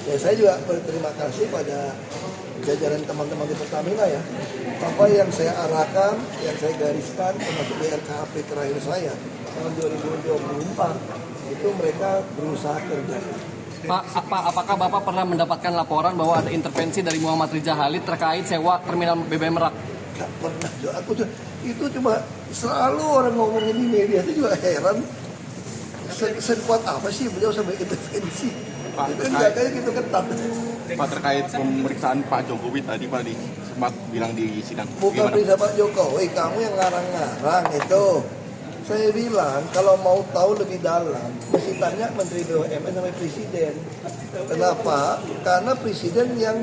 Ya saya juga berterima kasih pada jajaran teman-teman di Pertamina ya. Apa yang saya arahkan, yang saya gariskan, termasuk di RKAP terakhir saya tahun 2024 itu mereka berusaha kerja. Pak, apakah Bapak pernah mendapatkan laporan bahwa ada intervensi dari Muhammad Riza Khalid terkait sewa terminal BBM Merak? Gak pernah. Itu cuma selalu orang ngomongin di media itu juga heran. Sekuat apa sih beliau sampai intervensi? Pak, Itu jaganya gitu ketat. Pak, terkait pemeriksaan Pak Jokowi tadi Pak sempat bilang di sidang. Bukan Gimana? perintah Pak Jokowi, kamu yang ngarang-ngarang itu. Saya bilang kalau mau tahu lebih dalam, mesti tanya Menteri BUMN sama Presiden. Kenapa? Karena Presiden yang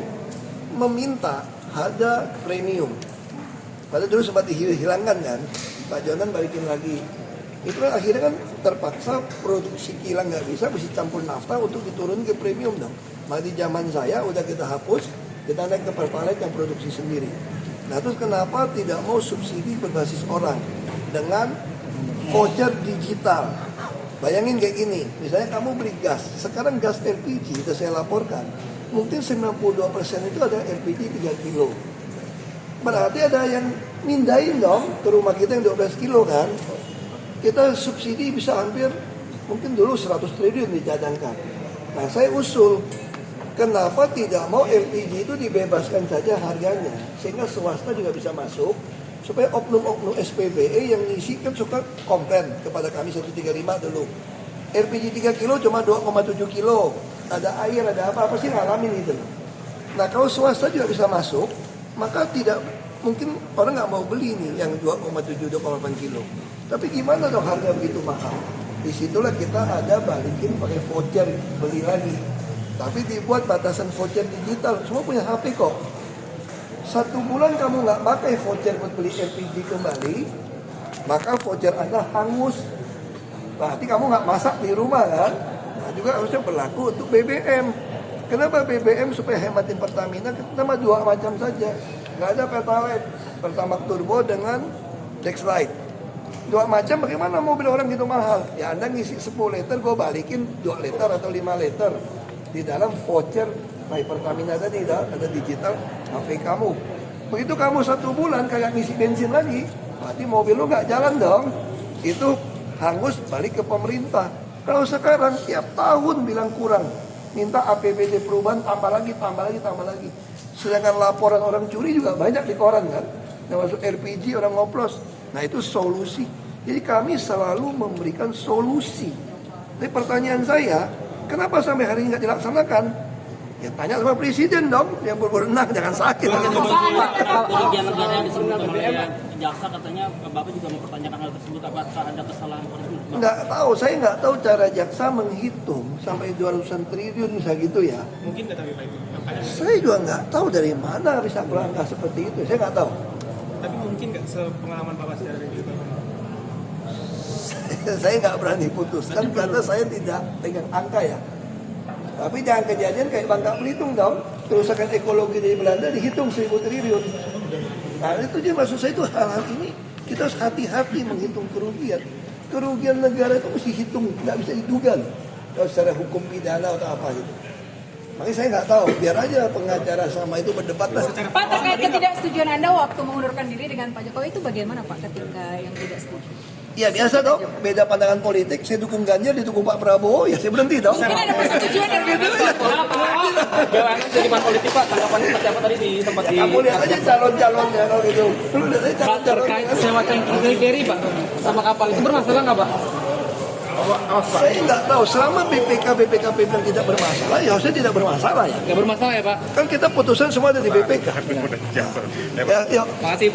meminta harga premium. Padahal dulu sempat dihilangkan kan, Pak Jonan balikin lagi. Itu kan akhirnya kan terpaksa produksi kilang nggak bisa, mesti campur nafta untuk diturun ke premium dong. Maka di zaman saya udah kita hapus, kita naik ke Pertalite yang produksi sendiri. Nah terus kenapa tidak mau subsidi berbasis orang dengan voucher digital? Bayangin kayak gini, misalnya kamu beli gas, sekarang gas LPG itu saya laporkan, mungkin 92% itu ada LPG 3 kilo. Berarti ada yang mindahin dong ke rumah kita yang 12 kilo kan. Kita subsidi bisa hampir, mungkin dulu 100 triliun dicadangkan. Nah saya usul, kenapa tidak mau LPG itu dibebaskan saja harganya, sehingga swasta juga bisa masuk, supaya oknum-oknum SPBE yang ngisi kan suka komplain kepada kami 135 dulu. LPG 3 kilo cuma 2,7 kilo, ada air, ada apa sih ngalamin itu. Nah kalau swasta juga bisa masuk, maka tidak mungkin orang nggak mau beli nih yang 2,7-2,8 kilo. Tapi gimana dong harga begitu mahal? Disitulah kita ada balikin pakai voucher, beli lagi. Tapi dibuat batasan voucher digital, semua punya HP kok. 1 bulan kamu nggak pakai voucher buat beli LPG kembali, maka voucher Anda hangus. Berarti kamu nggak masak di rumah kan? Nah juga harusnya berlaku untuk BBM. Kenapa BBM supaya hematin Pertamina? Kita 2 macam saja. Nggak ada Pertalite, Pertamax Turbo dengan Dexlite. 2 macam, bagaimana mobil orang gitu mahal? Ya Anda ngisi 10 liter, gue balikin 2 liter atau 5 liter. Di dalam voucher My Pertamina tadi ada digital HP kamu. Begitu kamu 1 bulan kayak ngisi bensin lagi, berarti mobil lo nggak jalan dong. Itu hangus balik ke pemerintah. Kalau sekarang tiap tahun bilang kurang, minta APBD perubahan tambah lagi. Sedangkan laporan orang curi juga banyak di koran kan. Yang masuk LPG orang ngoplos. Nah itu solusi. Jadi kami selalu memberikan solusi. Tapi pertanyaan saya, kenapa sampai hari ini nggak dilaksanakan? Ya tanya sama Presiden dong, yang berwenang, jangan sakit. Kerugian negara yang disebutkan oleh jaksa katanya Bapak juga mempertanyakan hal tersebut, apakah ada kesalahan polisi? Nggak tahu, saya nggak tahu cara jaksa menghitung sampai 200-an triliun misalnya gitu ya. Mungkin nggak tapi Pak itu. Saya juga nggak tahu dari mana bisa berangkat seperti itu, saya nggak tahu. Tapi mungkin nggak sepengalaman Bapak secara gitu. Saya nggak berani putuskan karena saya tidak pegang angka ya. Tapi jangan kejadian kayak Bangka Belitung dong, kerusakan ekologi dari Belanda dihitung 1000 triliun. Nah itu dia maksud saya itu hal-hal ini kita harus hati-hati menghitung kerugian. Kerugian negara itu mesti hitung, nggak bisa diduga loh. Kalau secara hukum pidana atau apa gitu. Makanya saya nggak tahu, biar aja pengacara sama itu berdebat lah. Pak, terkait ketidaksetujuan Anda waktu mengundurkan diri dengan Pak Jokowi itu bagaimana Pak ketika yang tidak setuju? Ya biasa dong, beda pandangan politik, saya dukung Ganjar, didukung Pak Prabowo, ya saya berhenti dong. Mungkin ada persetujuan dari BUMN jadi pan politik Pak, tanggapan seperti apa tadi di tempat di... Kamu lihat aja calon-calonnya kalau gitu. Lu lihat aja Pak, terkait sewa tanki ferry Pak, sama kapal itu bermasalah nggak Pak? Saya nggak tahu, selama BPKP bilang tidak bermasalah, ya harusnya tidak bermasalah ya. Nggak bermasalah ya Pak? Kan kita putusan semua ada di BPK. Ya, yuk. Makasih.